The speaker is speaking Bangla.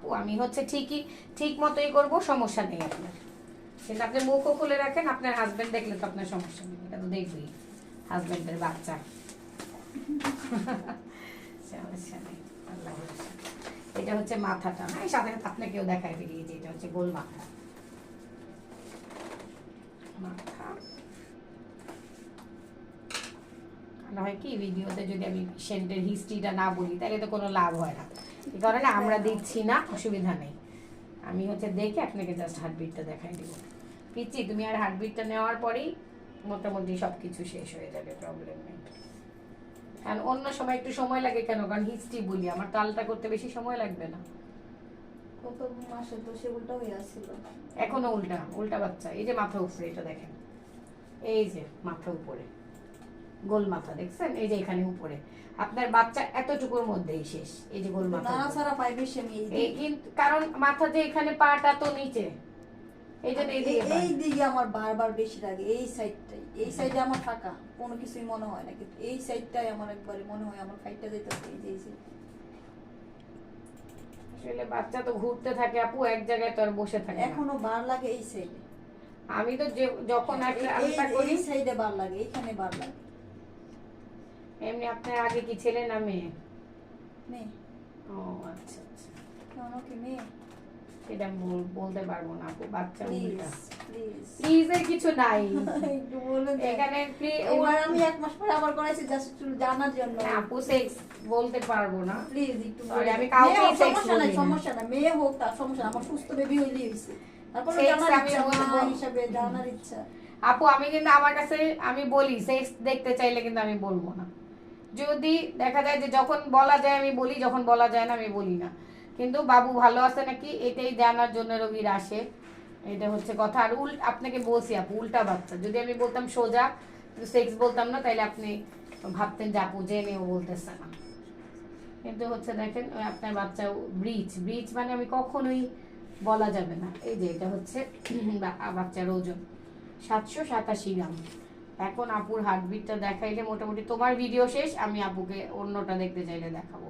আপু আমি হচ্ছে ঠিক মতোই করবো, সমস্যা নেই আপনার, কিন্তু আপনি মুখও খুলে রাখেন, আপনার হাজবেন্ড দেখলে তো আপনার সমস্যা নেই, এটা তো দেখবই হাজবেন্ডের বাচ্চা। সমস্যা নেই, আল্লাহ ভরসা। এটা হচ্ছে মাথাটা, না সাথে আপনাকেও দেখায় বেরিয়ে যে এটা হচ্ছে গোল মাথা। মাথা হয় কি ভিডিওতে যদি আমি পেশেন্টের হিস্ট্রিটা না বলি তাহলে তো কোনো লাভ হয় না, এই কারণে আমরা দিচ্ছি না, অসুবিধা নেই। আমি হচ্ছে দেখে আপনাকে জাস্ট হার্টবিটটা দেখাই দিব। পিচ্ছি তুমি আর হার্টবিটটা নেওয়ার পরেই মোটামুটি সব কিছু শেষ হয়ে যাবে, প্রবলেম নেই। কারণ অন্য সময় একটু সময় লাগে কেন, কারণ হিস্ট্রি বলি, আমার তো আলটা করতে বেশি সময় লাগবে না। কত মাসে তো সে উল্টা হয়ে আসছিল, এখনো উল্টা বাচ্চা। এই যে মাথা উপরে, এটা দেখেন, এই যে মাথা উপরে গোল মাথা দেখছেন, এই যে এখানে উপরে আপনার বাচ্চা এতটুকুর মধ্যেই শেষ। এই যে গোল মাথা নানা সারা পাই বেশি আমি এই কিন্তু কারণ মাথা যে এখানে পাটা তো নিচে, এই জন্য এই দিকে আমার বারবার বেশি লাগে, এই সাইডটাই, এই সাইডে আমার থাকা কোনো কিছুই মনে হয় না, কিন্তু এই সাইডটাই আমার একবারে মনে হয় আমার ফাইটটা যেতেছে, এই যে এই সাইড। আসলে বাচ্চা তো ঘুরতে থাকে আপু, এক জায়গায় তো আর বসে থাকে না। এখনো বার লাগে এই সাইডে, আমি তো যখন একটা আলটা করি এই সাইডে বার লাগে, এইখানে বার লাগে। এমনি আপনার আগে কি ছেলে না মেয়ে? মেয়ে। ও আচ্ছা আচ্ছা, কেন কি মেয়ে? সেটা আমি বলতে পারবো না আপু, বাচ্চা উল্টা। প্লিজ প্লিজ এর কিছু নাই একটু বলুন এখানে। এবার আমি 1 মাস পরে আবার করাইছি জাস্ট একটু জানার জন্য। আপু সেক্স বলতে পারবো না প্লিজ একটু Sorry, বলুন। আমি কাউকে মেয়ে হোক, sex সমস্যা নাই, বলি না। সমস্যা নাই, মেয়ে হোক তার সমস্যা নাই, আমার সুস্থ বেবি হইলেই হইছে। তারপরে Sex জানার আমি ইচ্ছা, বলবো। মা হিসাবে জানার ইচ্ছা। আপু আমি কিন্তু আমার কাছে আমি বলি সেক্স দেখতে চাইলে কিন্তু আমি বলবো না, যদি দেখা যায় যে যখন বলা যায় আমি বলি, যখন বলা যায় না আমি বলি না। কিন্তু বাবু ভালো আছে নাকি এটাই জানার জন্য রোগীরা আসে, এটা হচ্ছে কথা। আর আপনাকে বলছি আপু উল্টা বাচ্চা, যদি আমি বলতাম সোজা সেক্স বলতাম না তাইলে আপনি ভাবতেন যে আপু জেনেও বলতেছে না, কিন্তু হচ্ছে দেখেন ওই আপনার বাচ্চা ব্রিচ মানে আমি কখনোই বলা যাবে না। এই যে এটা হচ্ছে বাচ্চার ওজন 787 গ্রাম। এখন আপুর হার্টবিটটা দেখাইলে মোটামুটি তোমার ভিডিও শেষ, আমি আপুকে অন্যটা দেখতে চাইলে দেখাবো।